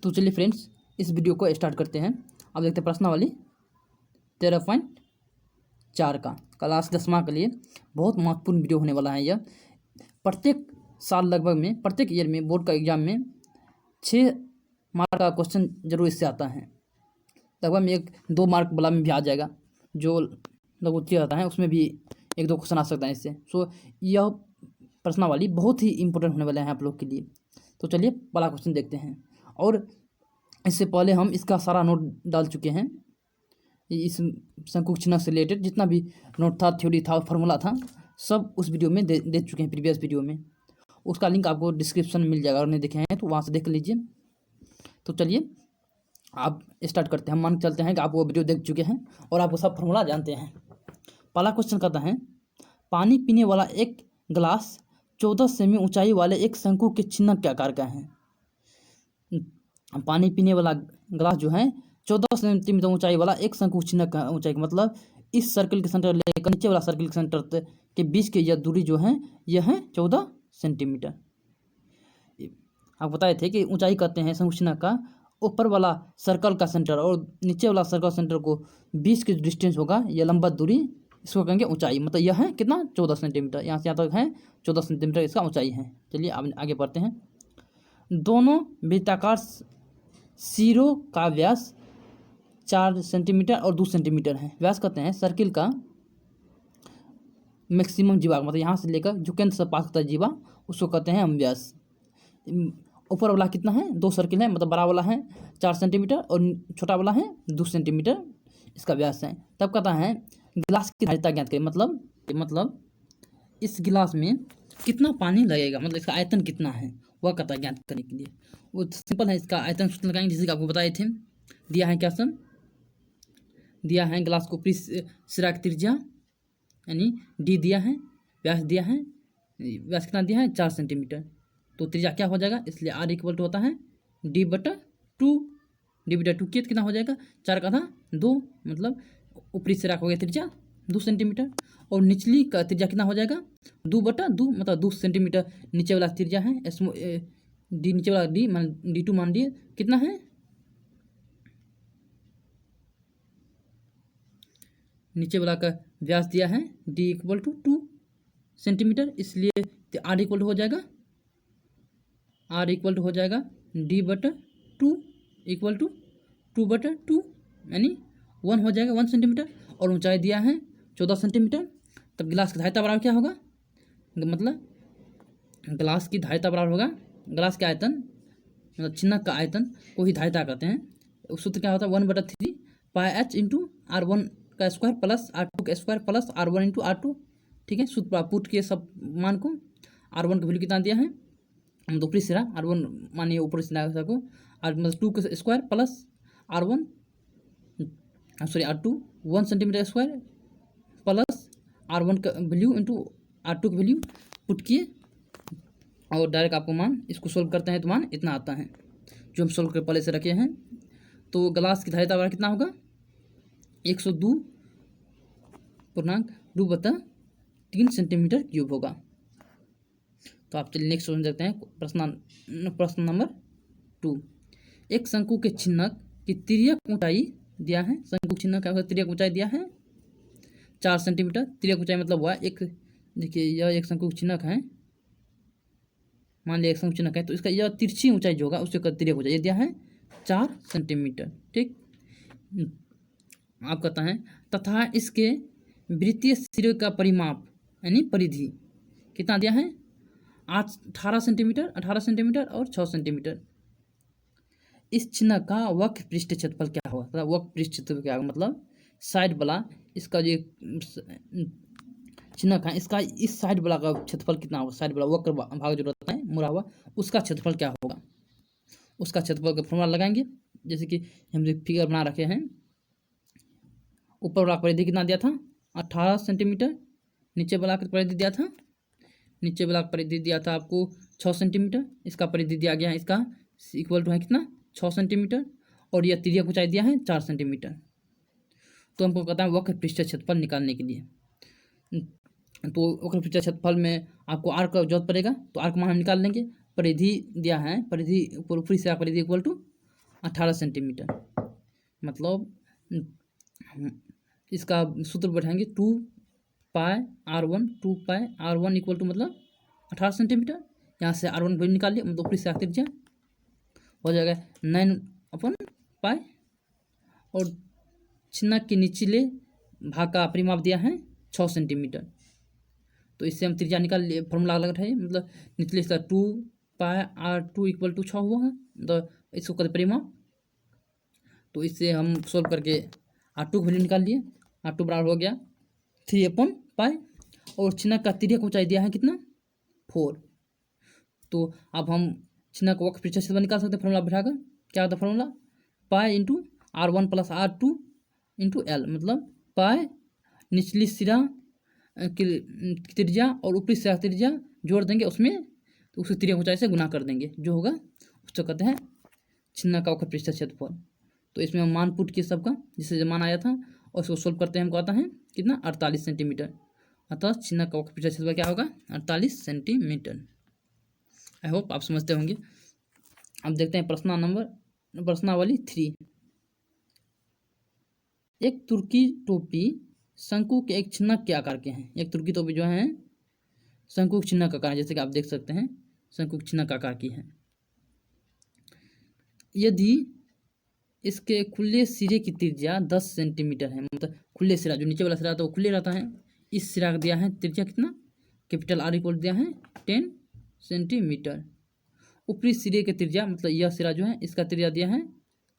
तो चलिए फ्रेंड्स, इस वीडियो को स्टार्ट करते हैं। अब देखते हैं प्रश्नावली 13.4 का क्लास 10वां के लिए बहुत महत्वपूर्ण वीडियो होने वाला है। यह प्रत्येक साल लगभग में प्रत्येक ईयर में बोर्ड का एग्जाम में 6 मार्क का क्वेश्चन जरूर इससे आता है। लगभग में 1-2 मार्क वाला में भी आ जाएगा, जो लगभग आता है उसमें भी 1-2 क्वेश्चन आ सकता है इससे। यह प्रश्नावली बहुत ही इंपॉर्टेंट होने वाला है आप लोग के लिए। तो चलिए पहला क्वेश्चन देखते हैं। और इससे पहले हम इसका सारा नोट डाल चुके हैं। इस शंकु छिन्नक से रिलेटेड जितना भी नोट था, थ्योरी था, फार्मूला था, सब उस वीडियो में दे चुके हैं, प्रीवियस वीडियो में। उसका लिंक आपको डिस्क्रिप्शन में मिल जाएगा, और नहीं देखे हैं तो वहाँ से देख लीजिए। तो चलिए आप स्टार्ट करते हैं। हम मान के चलते हैं कि आप वो वीडियो देख चुके हैं और आप वो सब फार्मूला जानते हैं। पहला क्वेश्चन कहता है, पानी पीने वाला एक गिलास 14 सेमी ऊंचाई वाले एक शंकु के छिन्नक के आकार का है। पानी पीने वाला गिलास जो है 14 सेंटीमीटर ऊंचाई वाला एक शंकु छिन्नक का ऊंचाई का मतलब इस सर्कल के सेंटर लेकर नीचे वाला सर्कल के सेंटर के बीच की यह दूरी जो है यह है 14 सेंटीमीटर। आप बताए थे कि ऊंचाई कहते हैं शंकु छिन्नक का ऊपर वाला सर्कल का सेंटर और नीचे वाला सर्कल सेंटर को बीच की डिस्टेंस होगा, यह लंबा दूरी, इसको कहेंगे ऊंचाई। मतलब यह है कितना, 14 सेंटीमीटर। यहाँ से यहाँ तक है 14 सेंटीमीटर इसका ऊंचाई है। चलिए अब आगे बढ़ते हैं। दोनों वृत्ताकार सिरों का व्यास 4 सेंटीमीटर और 2 सेंटीमीटर है। व्यास कहते हैं सर्किल का मैक्सिमम जीवा, मतलब यहाँ से लेकर जो केंद्र से पास करता है जीवा, उसको कहते हैं हम व्यास। ऊपर वाला कितना है, 2 सर्किल है, मतलब बड़ा वाला है 4 सेंटीमीटर और छोटा वाला है 2 सेंटीमीटर इसका व्यास है। तब कहता है गिलास की धारिता ज्ञात करें। मतलब इस गिलास में कितना पानी लगेगा, मतलब इसका आयतन कितना है वह कहता है ज्ञात करने के लिए। वो सिंपल है, इसका आयतन सूत्र लगाएंगे जैसे कि आपको बताए थे। दिया है क्या सम, दिया है गिलास को ऊपरी सिरा की त्रिज्या यानी डी दिया है, व्यास दिया है, व्यास कितना दिया है 4 सेंटीमीटर। तो त्रिज्या क्या हो जाएगा, इसलिए आर इक्वल टू होता है d/2। d/2 कितना हो जाएगा, 4 का था 2, मतलब ऊपरी सिरा हो गया त्रिज्या 2 सेंटीमीटर और निचली का त्रिज्या कितना हो जाएगा 2/2, मतलब 2 सेंटीमीटर नीचे वाला त्रिज्या है। डी नीचे वाला डी मान d2 मान लिए कितना है, नीचे वाला का व्यास दिया है d = 2 सेंटीमीटर, इसलिए r इक्वल हो जाएगा d/2 इक्वल टू 2/2 यानी 1 हो जाएगा 1 सेंटीमीटर। और ऊंचाई दिया है 14 सेंटीमीटर। तब गिलास की धारिता बराबर क्या होगा, मतलब गिलास की धारिता बराबर होगा गिलास के आयतन, मतलब छिन्नक का आयतन को ही धारिता कहते हैं। सूत्र क्या होता है 1/3 πh × r1 का स्क्वायर प्लस r2 का स्क्वायर प्लस r1 × r2। ठीक है, सूत्र पर पुट किए सब मान को। r1 का वैल्यू कितना दिया है, हम ऊपरी सिरा r1 मानिए ऊपरी सिरा को मतलब 2 का square plus r1 r2 1 centimetre square plus r1 का वैल्यू इंटू r2 की वैल्यू पुट किए और डायरेक्ट आपको मान, इसको सोल्व करते हैं तो मान इतना आता है जो हम सोल्व कर पहले से रखे हैं। तो गिलास की धारिता कितना होगा 102.2/3 सेंटीमीटर क्यूब होगा। तो आप चलिए नेक्स्ट क्वेश्चन देखते हैं। प्रश्न नंबर 2। एक शंकु के छिन्नक की तिर्यक ऊंचाई दिया है, शंकु छिन्नक का तिर्यक ऊंचाई दिया है 4 सेंटीमीटर। तिर्यक ऊंचाई मतलब हुआ एक, देखिए यह एक शंकु छिन्नक है, मान लिया एक शंकु छिन्नक है, तो इसका यह तिरछी ऊंचाई जो होगा उससे तिर्यक ऊंचाई दिया है 4 सेंटीमीटर। ठीक, आप कहता है तथा इसके वृत्तीय सिरे का परिमाप यानी परिधि कितना दिया है 18 सेंटीमीटर और 6 सेंटीमीटर। इस छिन्नक का वक्र पृष्ठ क्षेत्रफल क्या होगा, मतलब वक्र पृष्ठ क्षेत्रफल क्या होगा, मतलब साइड वाला इसका जो छिन्नक है इसका इस साइड वाला का क्षेत्रफल कितना होगा, साइड वाला वक्र भाग जो रहता है मुड़ा हुआ उसका क्षेत्रफल क्या होगा। उसका क्षेत्रफल का फॉर्मूला लगाएंगे जैसे कि हम जो फिगर बना रखे हैं। ऊपर वाला परिधि कितना दिया था 18 सेंटीमीटर, नीचे वाला का परिधि दिया था, नीचे वाला परिधि दिया था आपको 6 सेंटीमीटर। इसका परिधि दिया गया है, इसका इक्वल टू है कितना 6 सेंटीमीटर और यह तिर्यक ऊंचाई दिया है 4 सेंटीमीटर। तो हमको कहता है वक्र पृष्ठ क्षेत्रफल निकालने के लिए। तो वक्र पृष्ठ क्षेत्रफल में आपको आर का जरूरत पड़ेगा, तो आर का मान हम निकाल लेंगे। परिधि दिया है, परिधि ऊपरी से परिधि इक्वल टू 18 सेंटीमीटर। मतलब इसका सूत्र बैठाएंगे 2πr1 2πr1 इक्वल टू मतलब 18 सेंटीमीटर। यहाँ से R1 वैल्यू निकाल लिया, मतलब ऊपरी से त्रिज्या हो जाएगा 9/π। और छिन्नक के निचले भाग का परिमाप दिया है 6 सेंटीमीटर। तो इससे हम त्रिज्या निकाल लिए, फॉर्मूला अलग है, मतलब निचले इसका 2πr2 इक्वल टू 6 हुआ है, मतलब इसको करते परिमाप। तो इससे हम सोल्व करके R2 की वैल्यू निकाल लिए। R2 बराबर हो गया 3/π। और छिन्नक का तिर्यक ऊंचाई दिया है कितना 4। तो अब हम छिन्नक का वक्र पृष्ठ क्षेत्रफल निकाल सकते हैं फॉर्मूला बैठाकर। क्या होता है formula, pi into R1 plus R2 into L, मतलब पाई निचली सिरा की त्रिज्या और ऊपरी सिरा त्रिज्या जोड़ देंगे उसमें, तो उसी तिर्यक ऊंचाई से गुना कर देंगे, जो होगा उसको कहते हैं छिन्नक का वक्र पृष्ठ क्षेत्रफल। तो इसमें हम मान पुट किए सबका, जिससे जो मान आया था, और इसको सोल्व करते हैं हमको आता है कितना 48 सेंटीमीटर। अतः छिन्नक का वक्र पृष्ठ क्षेत्रफल क्या होगा 48 सेंटीमीटर। आई होप आप समझते होंगे। अब देखते हैं प्रश्नावली 3। एक तुर्की टोपी शंकु के एक छिन्नक के आकार के हैं। एक तुर्की टोपी जो है शंकु के छिन्नक आकार, जैसे कि आप देख सकते हैं शंकु के छिन्नक आकार की है। यदि इसके खुले सिरे की त्रिज्या 10 सेंटीमीटर है, मतलब खुले सिरा जो नीचे वाला सिरा तो वो खुले रहता है, इस सिरा का दिया है त्रिज्या कितना कैपिटल R इक्वल दिया है 10 सेंटीमीटर। ऊपरी सिरे के त्रिज्या, मतलब यह सिरा जो है इसका त्रिज्या दिया है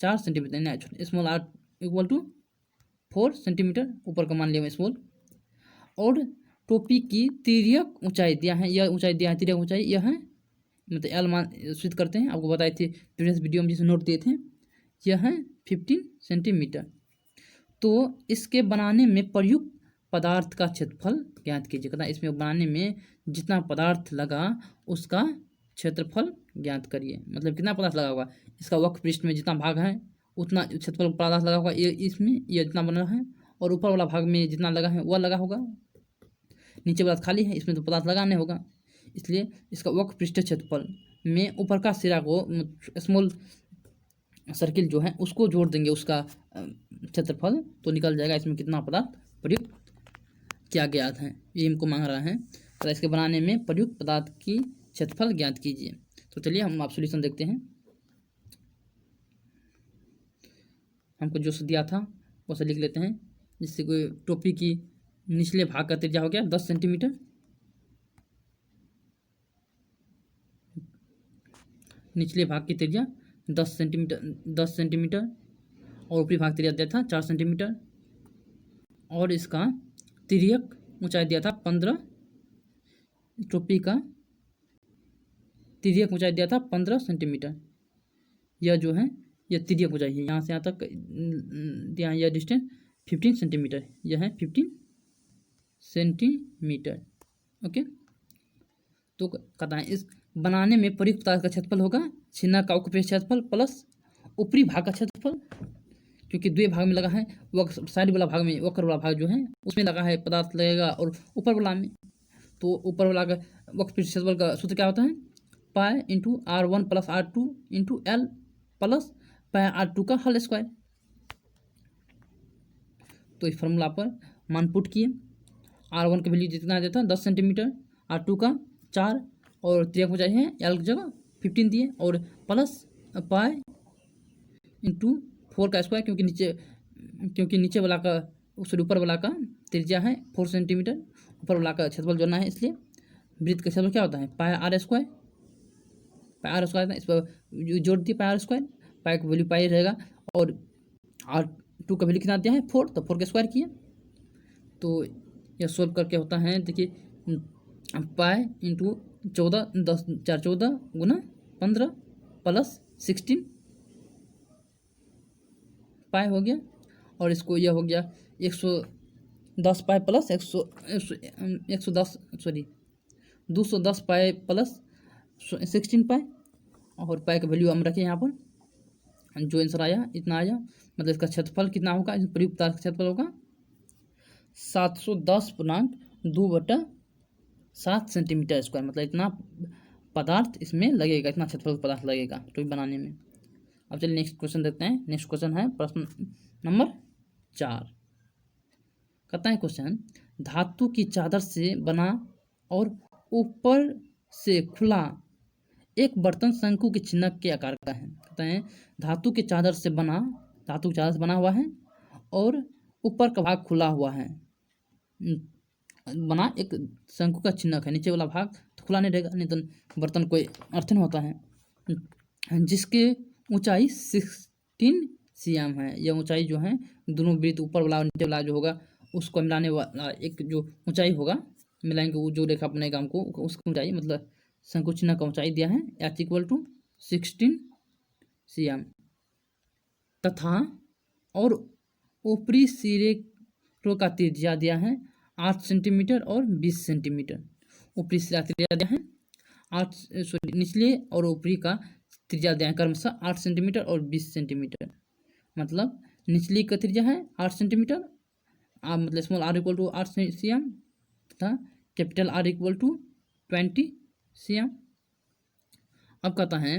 4 centimetre, small r equal to 4 centimetre, ऊपर का मान लिया स्मॉल। और टोपी की तिर्यक ऊंचाई दिया है, यह ऊंचाई दिया है तिर्यक ऊंचाई यह है, मतलब L मान स्वीकृत करते हैं, आपको बताए थे प्रीवियस वीडियो में जिसे नोट दिए थे, यह है 15 सेंटीमीटर। तो इसके बनाने में प्रयुक्त पदार्थ का क्षेत्रफल ज्ञात कीजिए। कहता है इसमें बनाने में जितना पदार्थ लगा उसका क्षेत्रफल ज्ञात करिए, मतलब कितना पदार्थ लगा होगा, इसका वक्र पृष्ठ में जितना भाग है उतना क्षेत्रफल पदार्थ लगा होगा, ये इसमें ये जितना बना है, और ऊपर वाला भाग में जितना लगा है वह लगा होगा, नीचे पदार्थ खाली है इसमें तो पदार्थ लगाने होगा, इसलिए इसका वक्र पृष्ठ क्षेत्रफल में ऊपर का सिरा को स्मॉल सर्किल जो है उसको जोड़ देंगे, उसका क्षेत्रफल तो निकल जाएगा इसमें कितना पदार्थ प्रयुक्त किया गया है, ये हमको मांग रहा है। तो इसके बनाने में प्रयुक्त पदार्थ की क्षेत्रफल ज्ञात कीजिए। तो चलिए हम आप सॉल्यूशन देखते हैं। हमको जो दिया था वो से लिख लेते हैं, जिससे कोई टोपी की निचले भाग का त्रिज्या हो गया 10 सेंटीमीटर, निचले भाग की त्रिज्या 10 सेंटीमीटर और ऊपरी भाग त्रिज्या दिया था 4 सेंटीमीटर, और इसका तिर्यक ऊंचाई दिया था 15, टोपी का तिर्यक ऊंचाई दिया था 15 सेंटीमीटर। यह जो है यह तिर्यक ऊंचाई है, यहाँ से यहाँ तक यहाँ यह डिस्टेंस 15 सेंटीमीटर, यह है 15 सेंटीमीटर। ओके, तो कहता है इस बनाने में प्रयुक्त पदार्थ का क्षेत्रफल होगा छिन्नक का वक्र क्षेत्रफल प्लस ऊपरी भाग का क्षेत्रफल, क्योंकि दो भाग में लगा है, वक्र साइड वाला भाग में वक्र वाला भाग जो है उसमें लगा है पदार्थ लगेगा, और ऊपर वाला में, तो ऊपर वाला का वक्र क्षेत्रफल का सूत्र क्या होता है pi into R1 plus R2 into L plus pi R2 का होल स्क्वायर। तो इस फॉर्मूला पर मान पुट किए, R1 का वैल्यू जितना देता है 10 सेंटीमीटर, R2 का 4, और त्रिज्या ऊंचाई है L की जगह 15 दिए, और प्लस पाई इंटू 4 का स्क्वायर, क्योंकि नीचे वाला का सॉरी ऊपर वाला का त्रिज्या है 4 सेंटीमीटर, ऊपर वाला का क्षेत्रफल जोड़ना है, इसलिए वृत्त का क्षेत्रफल क्या होता है पाई R स्क्वायर। पाई R स्क्वायर इस पर जोड़ दिए पाई R स्क्वायर, पाई का वैल्यू पाई रहेगा, और R2 का वैल्यू कितना दिया है 4, तो 4 का स्क्वायर किया। तो यह सोल्व करके होता है, देखिए पाई इंटू 14 10 4 14 गुना 15 प्लस 16 पाई हो गया, और इसको यह हो गया 110 पाई प्लस 210 पाई प्लस 16 पाई, और पाई का वैल्यू हम रखें यहाँ पर, जो आंसर आया इतना आया, मतलब इसका क्षेत्रफल कितना होगा, इस प्रयुक्त पदार्थ का क्षेत्रफल होगा 710.2/7 सेंटीमीटर स्क्वायर, मतलब इतना पदार्थ इसमें लगेगा, इतना क्षेत्रफल पदार्थ लगेगा टोपी बनाने में। अब चलिए नेक्स्ट क्वेश्चन देखते हैं। नेक्स्ट क्वेश्चन है प्रश्न नंबर 4। कहता है क्वेश्चन, धातु की चादर से बना और ऊपर से खुला एक बर्तन शंकु के चिन्ह के आकार का है। कहते हैं धातु की चादर से बना हुआ है और ऊपर का भाग खुला हुआ है, बना एक शंकु का चिन्ह है। नीचे वाला भाग तो खुला नहीं रहेगा, नहीं तो बर्तन कोई अर्थ नहीं होता है। जिसके ऊंचाई 16 cm है। यह ऊंचाई जो है दोनों वृत्त ऊपर वाला और नीचे वाला जो होगा उसको मिलाने वाला एक जो ऊंचाई होगा, मिलाएंगे वो जो रेखा बनेगा हमको उसकी ऊंचाई, मतलब शंकु चिन्ह का ऊंचाई दिया है h = 16 cm तथा और ऊपरी सिरे का त्रिज्या दिया है 8 सेंटीमीटर और 20 सेंटीमीटर। ऊपरी सिरा त्रिज्या दिया है निचले और ऊपरी का त्रिज्या दिया है क्रमशः 8 सेंटीमीटर और 20 सेंटीमीटर। मतलब निचली का त्रिज्या है 8 सेंटीमीटर, मतलब स्मॉल r = 8 cm तथा कैपिटल R = 20 cm। अब कहता है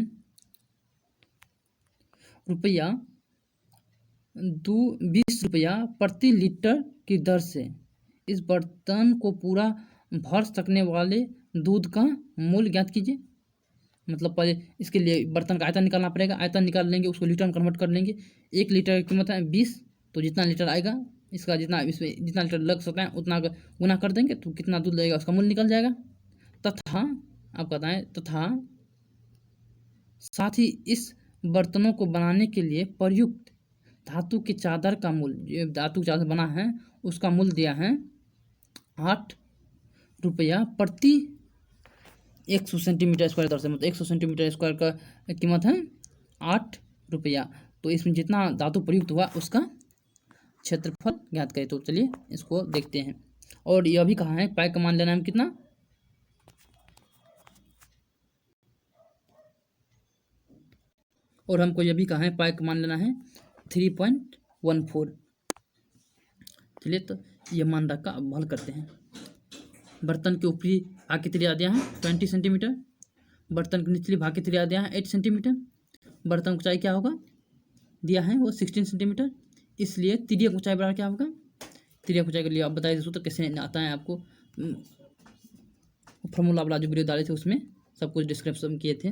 ₹20 प्रति लीटर की दर से इस बर्तन को पूरा भर सकने वाले दूध का मूल्य ज्ञात कीजिए। मतलब पहले इसके लिए बर्तन का आयतन निकालना पड़ेगा, आयतन निकाल लेंगे, उसको लीटर में कन्वर्ट कर लेंगे। 1 लीटर की कीमत है 20, तो जितना लीटर आएगा इसका इसमें जितना लीटर लग सकता है उतना गुना कर देंगे तो कितना दूध लगेगा उसका मूल्य निकल जाएगा। तथा आप बताएं तथा साथ ही इस बर्तनों को बनाने के लिए प्रयुक्त धातु की चादर का मूल्य, धातु की चादर बना है उसका मूल्य दिया है ₹8 प्रति 100 सेंटीमीटर स्क्वायर दर से। मतलब 100 सेंटीमीटर स्क्वायर का कीमत है ₹8। तो इसमें जितना धातु प्रयुक्त हुआ उसका क्षेत्रफल ज्ञात करें। तो चलिए इसको देखते हैं। और यह भी कहा है पाई का मान लेना है कितना, और हमको यह भी कहा है पाई का मान लेना है 3.14। चलिए तो यह मान रखा, अब हल करते हैं। बर्तन के ऊपरी भाग की त्रिज्या दिया है 20 सेंटीमीटर, बर्तन के निचली भाग की त्रिज्या दिया है 8 सेंटीमीटर, बर्तन की ऊंचाई क्या होगा दिया है वो 16 सेंटीमीटर। इसलिए तिर्यक की ऊंचाई बराबर क्या होगा, तिर्यक ऊंचाई के लिए आप बताइए सूत्र कैसे आता है। आपको फॉर्मूला वाला जो वीडियो डाले थे उसमें सब कुछ डिस्क्रिप्शन किए थे।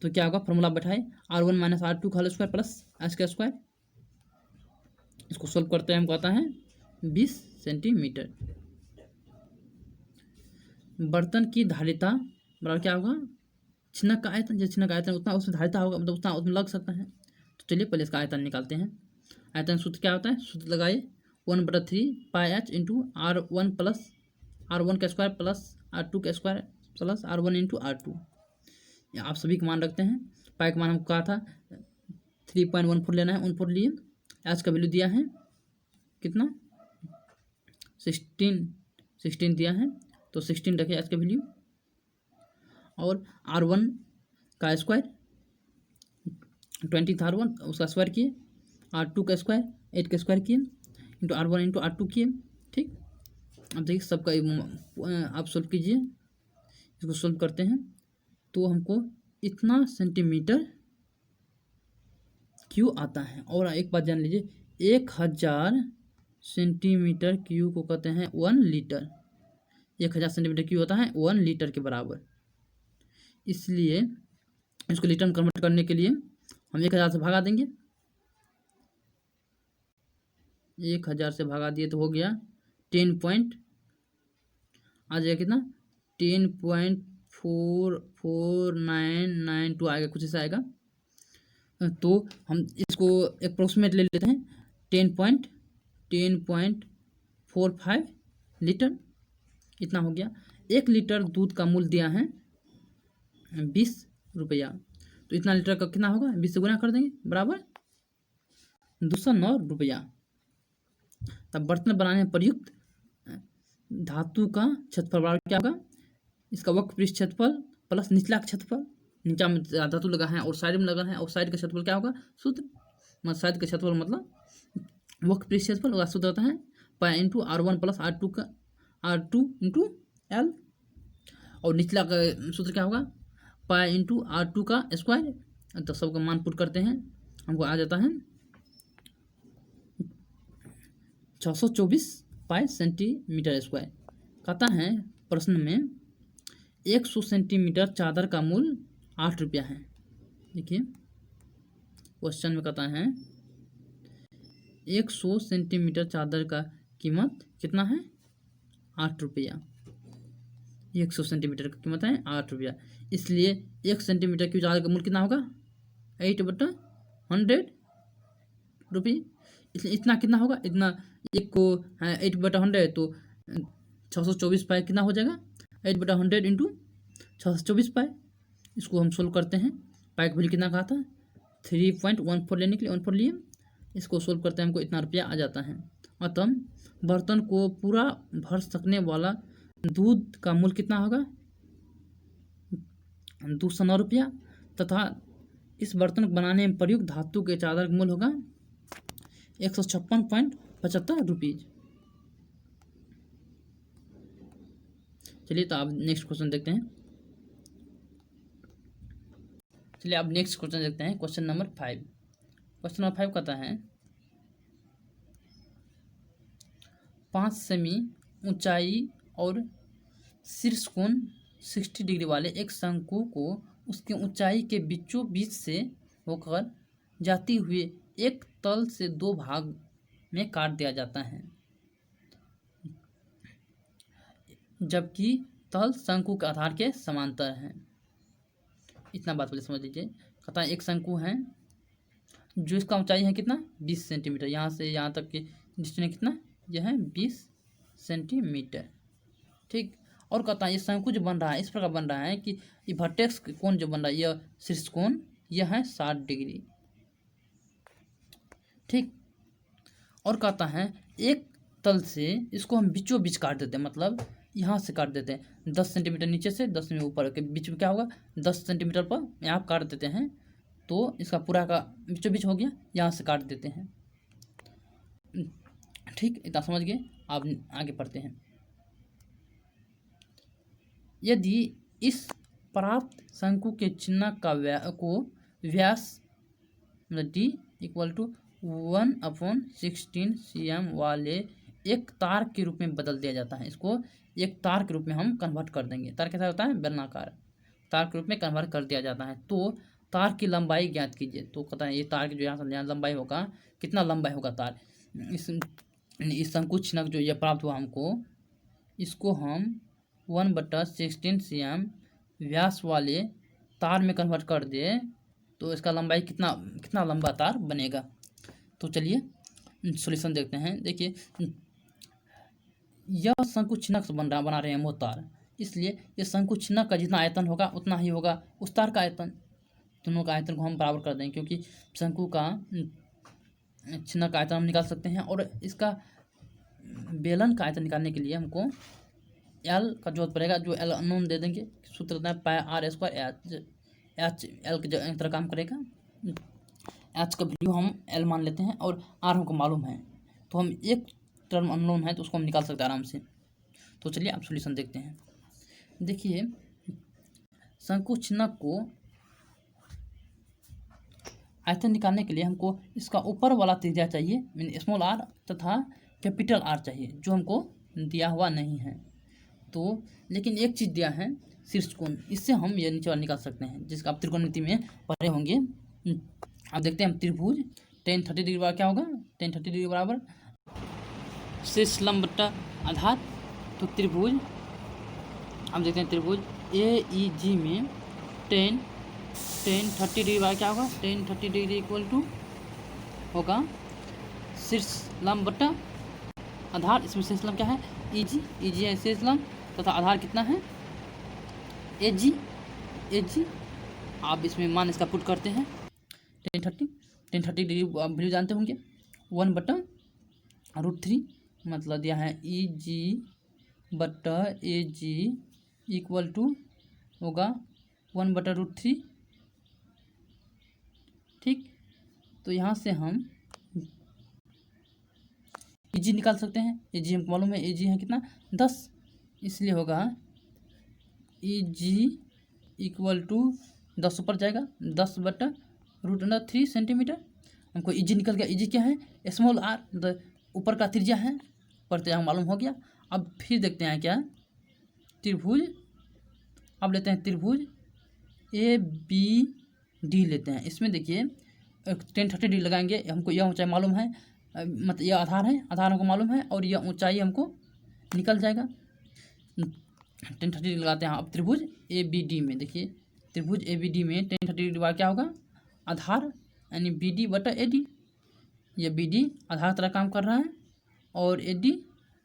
तो क्या होगा, फॉर्मूला बैठाए R1 - R2 का होल स्क्वायर प्लस h का स्क्वायर। इसको सोल्व करते हैं, हमको आता है 20 सेंटीमीटर। बर्तन की धारिता बराबर क्या होगा, छिन्नक का आयतन, जिस छिन्नक का आयतन उतना उसमें धारिता होगा, मतलब उतना उसमें लग सकता है। तो चलिए पहले इसका आयतन निकालते हैं। आयतन सूत्र क्या होता है, सूत्र लगाइए 1/3 πh into R1 plus R1 का स्क्वायर प्लस R2 का square plus R1 into R2। आप सभी का मान रखते हैं। पाई का मान हमको कहा था 3.14 लेना है, 14 लिए। एच का वैल्यू दिया है कितना 16 दिया है, तो 16 रखे एच का वैल्यू। और R1 का स्क्वायर 20 था, R1 उसका स्क्वायर किए, R2 का स्क्वायर 8 का स्क्वायर किए इंटू R1 इंटू R2 किए। ठीक, अब देखिए सबका आप सोल्व कीजिए। इसको सोल्व करते हैं तो हमको इतना सेंटीमीटर क्यू आता है। और एक बात जान लीजिए, 1000 सेंटीमीटर क्यू को कहते हैं 1 लीटर। 1000 सेंटीमीटर क्यू होता है 1 लीटर के बराबर। इसलिए इसको लीटर में कन्वर्ट करने के लिए हम 1000 से भागा देंगे। 1000 से भागा दिए तो हो गया 10 पॉइंट आ जाएगा कितना 10.44992 आएगा, कुछ ऐसा आएगा। तो हम इसको अप्रोक्सीमेट ले लेते हैं 10.45 लीटर, इतना हो गया। 1 लीटर दूध का मूल्य दिया है ₹20। तो इतना लीटर का कितना होगा, 20 से गुना कर देंगे बराबर ₹209। तब बर्तन बनाने में प्रयुक्त धातु का क्षेत्रफल बराबर क्या होगा, इसका वक्र पृष्ठ क्षेत्रफल प्लस निचला क्षेत्रफल, नीचा में धातु लगा है और साइड में लगा है, और साइड का क्षेत्रफल क्या होगा सूत्र, मतलब साइड का क्षेत्रफल मतलब वक्र पृष्ठ क्षेत्रफल होगा। सूत्र होता है pi into R1 plus R2 into L। और निचला का सूत्र क्या होगा, पाई इंटू R2 का स्क्वायर तो सबका मान पुट करते हैं, हमको आ जाता है 624 पाई सेंटीमीटर स्क्वायर। कहता है प्रश्न में 100 सेंटीमीटर चादर का मूल्य 8 रुपया है। देखिए क्वेश्चन में कहता है 100 सेंटीमीटर चादर का कीमत कितना है, 8 रुपया। 100 सेंटीमीटर की कीमत है 8 रुपया, इसलिए 1 सेंटीमीटर की चादर का मूल्य कितना होगा, 8/100 रुपये। इसलिए इतना कितना होगा, इतना एक को 8/100 तो 624 पाई कितना हो जाएगा, 8/100 इंटू 624 पाई। इसको हम सोल्व करते हैं, पाई का वैल्यू कितना कहा था 3.14 लेने के लिए 14 लिए, इसको सोल्व करते हैं हमको इतना रुपया आ जाता है। अतः बर्तन को पूरा भर सकने वाला दूध का मूल्य कितना होगा, 209 रुपया, तथा इस बर्तन को बनाने में प्रयुक्त धातु के चादर का मूल्य होगा 156.75 रुपीज। चलिए तो आप नेक्स्ट क्वेश्चन देखते हैं। चलिए आप नेक्स्ट क्वेश्चन देखते हैं, क्वेश्चन नंबर 5। क्वेश्चन नंबर 5 कहता है 5 सेमी ऊंचाई और शीर्ष कोण 60 डिग्री वाले एक शंकु को उसके ऊंचाई के बीचों बीच से होकर जाती हुई एक तल से 2 भाग में काट दिया जाता है, जबकि तल शंकु के आधार के समांतर है। इतना बात पहले समझ लीजिए। कहता है एक शंकु है जो इसका ऊंचाई है कितना 20 सेंटीमीटर, यहाँ से यहाँ तक की डिस्टेंस कितना, यह है 20 सेंटीमीटर। ठीक, और कहता है ये शंकु जो बन रहा है इस प्रकार बन रहा है कि ये वर्टेक्स कोण जो बन रहा है यह शीर्ष कोण यह है 60 डिग्री। ठीक, और कहता है एक तल से इसको हम बीचों बीच काट देते हैं, मतलब यहाँ से काट देते हैं 10 सेंटीमीटर नीचे से 10 में ऊपर के बीच में क्या होगा 10 सेंटीमीटर पर यहाँ काट देते हैं, तो इसका पूरा का बीचों बीच हो गया, यहाँ से काट देते हैं। ठीक, इतना समझ गए। आप आगे पढ़ते हैं। यदि इस प्राप्त शंकु के चिन्ह का व्यास d = 1/16 cm वाले एक तार के रूप में बदल दिया जाता है, इसको एक तार के रूप में हम कन्वर्ट कर देंगे। तार कैसा होता है, बेलनाकार तार के रूप में कन्वर्ट कर दिया जाता है। तो तार की लंबाई ज्ञात कीजिए। तो कहता है ये तार की जो यहाँ लंबाई होगा, कितना लंबाई होगा तार, इस शंकु चिन्ह जो ये प्राप्त हुआ हमको, इसको हम 1/16 cm व्यास वाले तार में कन्वर्ट कर दे तो इसका लंबाई कितना लंबा तार बनेगा। तो चलिए सॉल्यूशन देखते हैं। देखिए यह शंकु चिन्ह से बना रहे हैं हम वो तार, इसलिए ये शंकु चिन्ह का जितना आयतन होगा उतना ही होगा उस तार का आयतन। दोनों का आयतन को हम बराबर कर देंगे, क्योंकि शंकु का चिन्ह का आयतन हम निकाल सकते हैं, और इसका बेलन का आयतन निकालने के लिए हमको एल का जरूरत पड़ेगा, जो एल अननोन दे देंगे। सूत्र होता है πr², एच एल की तरह काम करेगा। एच का वैल्यू हम एल मान लेते हैं और आर हमको मालूम है, तो हम एक टर्म अननोन है तो उसको हम निकाल सकते हैं आराम से। तो चलिए आप सॉल्यूशन देखते हैं। देखिए शंकु चिन्ह को आयतन निकालने के लिए हमको इसका ऊपर वाला त्रिज्या चाहिए, मीन स्मॉल आर, तथा कैपिटल आर चाहिए, जो हमको दिया हुआ नहीं है। तो लेकिन एक चीज़ दिया है शीर्ष कोण, इससे हम ये नीचे वाला निकाल सकते हैं, जिसका आप त्रिकोणमिति में पढ़े होंगे। आप देखते हैं हम त्रिभुज tan 30 डिग्री बराबर क्या होगा, tan 30 डिग्री बराबर शीर्ष लंब बटा आधार। तो त्रिभुज हम देखते हैं त्रिभुज AEG में tan 30 डिग्री बराबर क्या होगा, tan 30 डिग्री = होगा शीर्ष लंब बटा आधार। इसमें शीर्ष लंब क्या है, EG है शीर्ष लंब, तथा आधार कितना है AG। आप इसमें मान इसका पुट करते हैं tan 30 डिग्री आप वैल्यू जानते होंगे 1/√3, मतलब दिया है EG/AG = होगा 1/√3। ठीक, तो यहाँ से हम EG निकाल सकते हैं। EG हमको मालूम है, EG है कितना 10, इसलिए होगा EG = 10 ऊपर जाएगा, 10/√3 सेंटीमीटर। हमको इजी निकल गया। इजी क्या है? स्मॉल आर, मतलब ऊपर का त्रिज्या है, ऊपर त्रिज्या मालूम हो गया। अब फिर देखते हैं क्या, त्रिभुज। अब लेते हैं त्रिभुज ABD लेते हैं। इसमें देखिए 10-30 डिग्री लगाएंगे। हमको यह ऊंचाई मालूम है, मतलब यह आधार है, आधार हमको मालूम है, और यह ऊंचाई हमको निकल जाएगा। 10-30 डिग्री लगाते हैं। अब त्रिभुज ABD में देखिए, त्रिभुज ABD में 10-30 डिग्री बाद क्या होगा, आधार यानी BD/AD। यह BD आधार की तरह काम कर रहा है और AD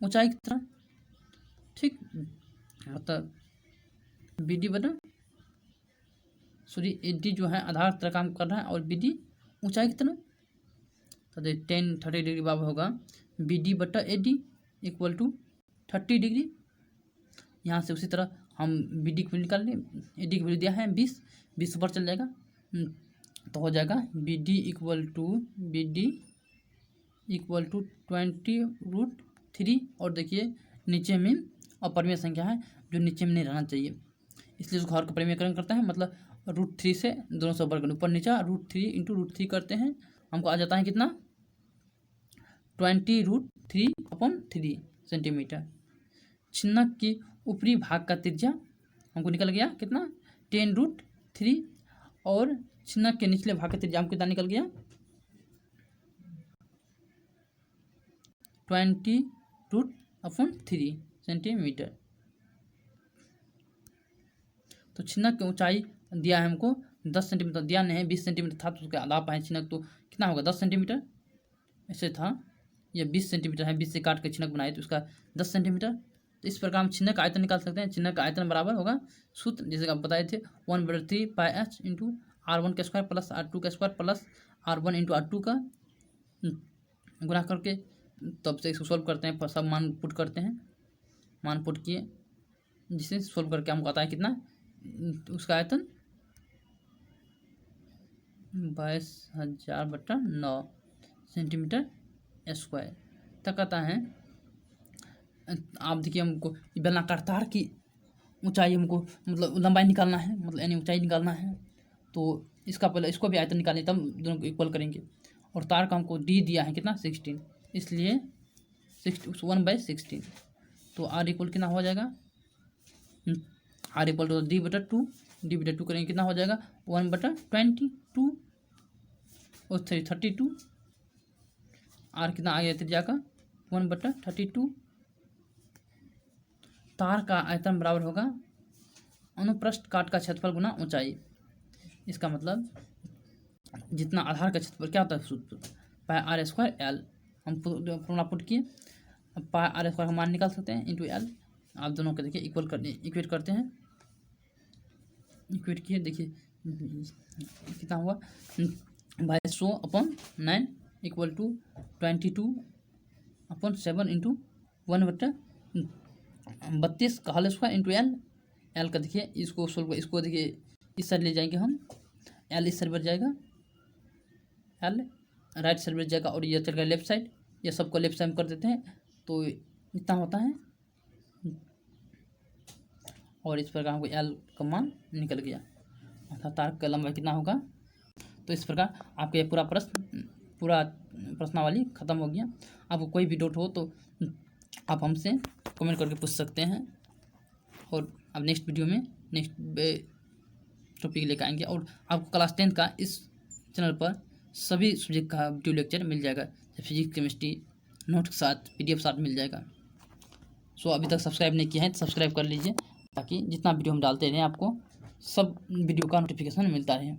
ऊंचाई की तरह, ठीक। मतलब AD जो है आधार की तरह काम कर रहा है और BD ऊंचाई की तरह। तो 10-30 डिग्री बराबर होगा BD/AD इक्वल टू 30 डिग्री। यहाँ से उसी तरह हम BD की वैल्यू निकाल लें। AD की वैल्यू दिया है 20 ऊपर चल जाएगा, तो हो जाएगा BD इक्वल टू 20√3। और देखिए नीचे में अपरिमेय संख्या है जो नीचे में नहीं रहना चाहिए, इसलिए उसको हर का परिमेयकरण करते हैं। मतलब √3 से दोनों से वर्ग ऊपर नीचे √3 × √3 करते हैं। हमको आ जाता है कितना, 20√3/3 सेंटीमीटर। छिन्नक की ऊपरी भाग का त्रिज्या हमको निकल गया कितना, 10√3, और छिन्नक के निचले भाग का त्रिज्या हमको कितना निकल गया, 20√3 सेंटीमीटर। तो छिन्नक की ऊंचाई दिया है हमको 10 सेंटीमीटर, दिया नहीं है 20 सेंटीमीटर था, तो उसका आधा पाए छिन्नक, तो कितना होगा 10 सेंटीमीटर। ऐसे था, यह 20 सेंटीमीटर है, 20 से काट के छिन्नक बनाए तो उसका 10 सेंटीमीटर। तो इस प्रकार हम छिन्नक का आयतन निकाल सकते हैं। छिन्नक का आयतन बराबर होगा, सूत्र जैसे आप बताए थे, 1/3 πh × R1 का स्क्वायर प्लस R2 का स्क्वायर प्लस R1 × R2 का गुणा करके तब से इसको सोल्व करते हैं, सब मान पुट करते हैं, मान पुट किए, जिसे सोल्व करके हमको आता है कितना, उसका आयतन 22,000/9 सेंटीमीटर स्क्वायर तक आता है। आप देखिए हमको बेलनाकार तार की ऊंचाई हमको मतलब लंबाई निकालना है, मतलब यानी ऊंचाई निकालना है, तो इसका पहले इसको भी आयतन निकालें तब दोनों को इक्वल करेंगे। और तार का हमको D दिया है कितना, 16, इसलिए 1/16। तो R इक्वल कितना हो जाएगा, R इक्वल टू D/2 करेंगे कितना हो जाएगा, 1/22 और 32। R कितना आ गया त्रिज्या का, 1/32। तार का आयतन बराबर होगा अनुप्रस्थ काट का क्षेत्रफल गुना ऊंचाई। इसका मतलब जितना आधार का क्षेत्रफल क्या होता है, सूत्र πr² L। हम फॉर्मूला पुट किए, अब πr² का मान निकाल सकते हैं इंटू L। आप दोनों को देखिए इक्वेट करते हैं, इक्वेट किए, देखिए कितना हुआ, 22/9 इक्वल टू 22/7 × 1/32 का होल स्क्वायर इंटू L का देखिए इसको देखिए इस साइड ले जाएंगे हम, L इस साइड बढ़ जाएगा, L राइट साइड बढ़ जाएगा, और ये चल गया लेफ्ट साइड, ये सबको लेफ्ट साइड कर देते हैं, तो इतना होता है। और इस प्रकार हमको L का मान निकल गया, अर्थात तार का लंबाई कितना होगा। तो इस प्रकार आपका ये पूरा प्रश्नावली खत्म हो गया। आपको कोई भी डाउट हो तो आप हमसे कमेंट करके पूछ सकते हैं, और अब नेक्स्ट वीडियो में नेक्स्ट टॉपिक लेकर आएंगे। और आपको क्लास 10 का इस चैनल पर सभी सब्जेक्ट का वीडियो लेक्चर मिल जाएगा, फिजिक्स केमिस्ट्री नोट के साथ PDF साथ मिल जाएगा। सो अभी तक सब्सक्राइब नहीं किया है तो सब्सक्राइब कर लीजिए, ताकि जितना वीडियो हम डालते रहें आपको सब वीडियो का नोटिफिकेशन मिलता रहे।